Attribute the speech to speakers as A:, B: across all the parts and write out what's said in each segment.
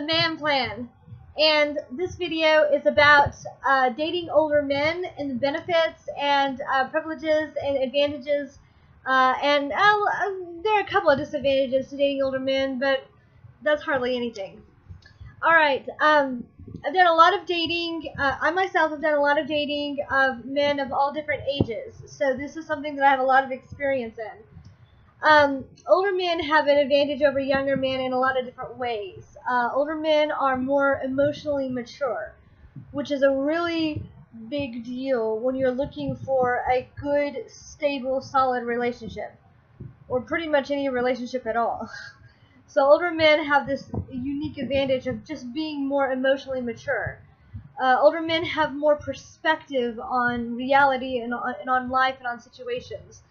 A: Man Plan, and this video is about dating older men and the benefits and privileges and advantages, and there are a couple of disadvantages to dating older men, but that's hardly anything. Alright, I've done a lot of dating. I myself have done a lot of dating of men of all different ages, so this is something that I have a lot of experience in. Older men have an advantage over younger men in a lot of different ways. Older men are more emotionally mature, which is a really big deal when you're looking for a good, stable, solid relationship, or pretty much any relationship at all. So older men have this unique advantage of just being more emotionally mature. Older men have more perspective on reality and on life and on situations.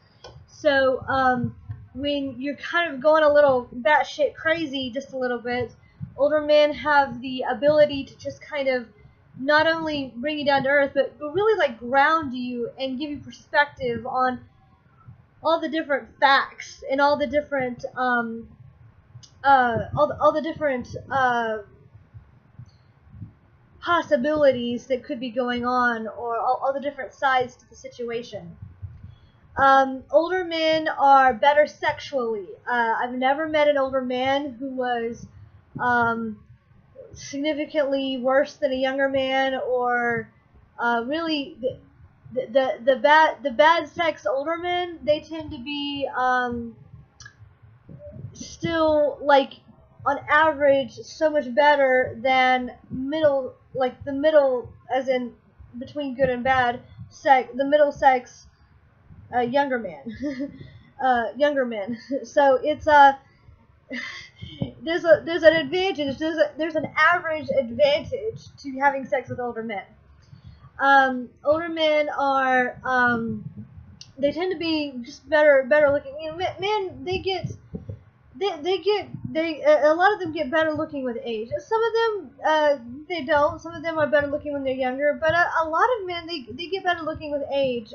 A: So when you're kind of going a little batshit crazy just a little bit, older men have the ability to just kind of not only bring you down to earth, but really like ground you and give you perspective on all the different facts and all the different possibilities that could be going on, or all the different sides to the situation. Older men are better sexually. I've never met an older man who was significantly worse than a younger man, or really the bad sex older men. They tend to be still, like, on average, so much better than middle, like the middle, as in between good and bad sex, the middle sex. Younger men. So it's there's an advantage. There's an average advantage to having sex with older men. Older men are they tend to be just better looking. You know, men, a lot of them get better looking with age. Some of them they don't. Some of them are better looking when they're younger, but a lot of men, they get better looking with age.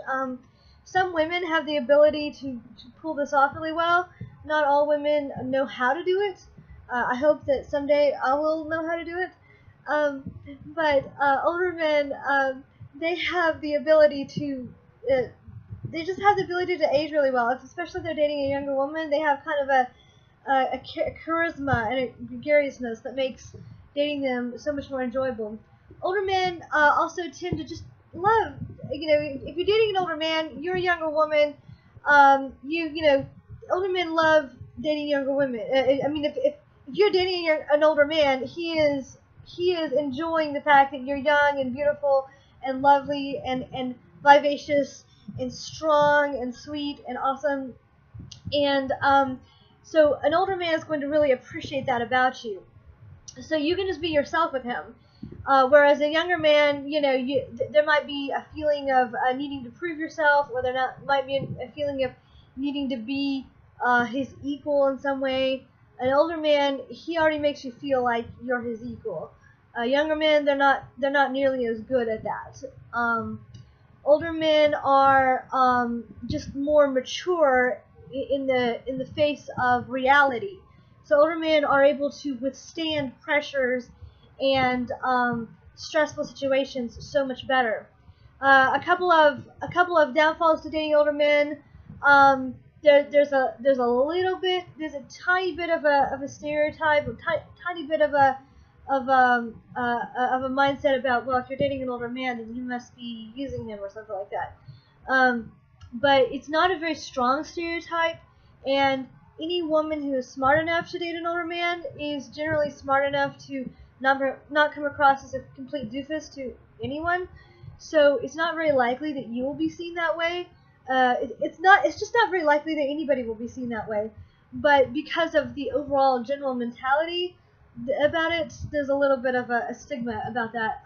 A: Some women have the ability to pull this off really well. Not all women know how to do it. I hope that someday I will know how to do it. But older men, they have the ability to, they just have the ability to age really well. Especially if they're dating a younger woman, they have kind of a charisma and a gregariousness that makes dating them so much more enjoyable. Older men also tend to just love, you know, if you're dating an older man, you're a younger woman, you know, older men love dating younger women. I mean, if you're dating an older man, he is enjoying the fact that you're young and beautiful and lovely and vivacious and strong and sweet and awesome. And so an older man is going to really appreciate that about you. So you can just be yourself with him. Whereas a younger man, you know, there might be a feeling of needing to prove yourself, or there might be a feeling of needing to be his equal in some way. An older man, he already makes you feel like you're his equal. Younger men, they're not nearly as good at that. Older men are just more mature in the face of reality. So older men are able to withstand pressures and stressful situations so much better. A couple of downfalls to dating older men. There's a tiny bit of a stereotype, a tiny bit of a mindset about, well, if you're dating an older man, then you must be using him or something like that. But it's not a very strong stereotype, and any woman who is smart enough to date an older man is generally smart enough to not come across as a complete doofus to anyone. So it's not very likely that you will be seen that way. It's just not very likely that anybody will be seen that way. But because of the overall general mentality about it, there's a little bit of a stigma about that.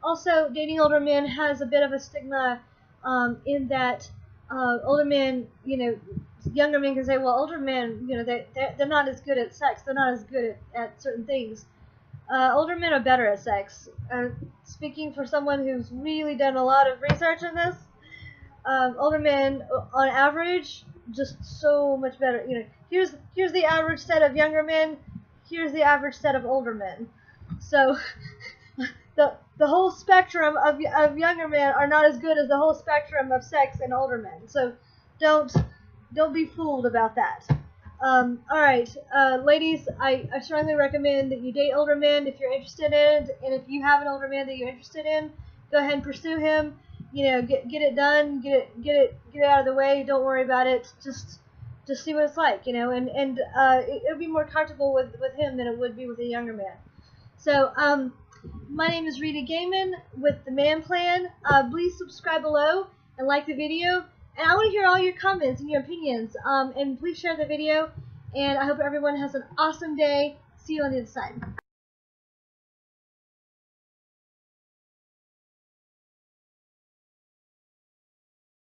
A: Also, dating older men has a bit of a stigma in that older men, you know, younger men can say, well, older men, you know, they're not as good at sex. They're not as good at certain things. Older men are better at sex. Speaking for someone who's really done a lot of research on this, older men, on average, just so much better. You know, here's the average set of younger men. Here's the average set of older men. So the whole spectrum of younger men are not as good as the whole spectrum of sex in older men. So don't be fooled about that. All right, ladies, I strongly recommend that you date older men if you're interested in it, and if you have an older man that you're interested in, go ahead and pursue him. You know, get it done, get it out of the way. Don't worry about it. Just see what it's like, you know, and it'll be more comfortable with him than it would be with a younger man. So, my name is Rita Gaiman with The Man Plan. Please subscribe below and like the video. And I want to hear all your comments and your opinions. And please share the video. And I hope everyone has an awesome day. See you on the other side.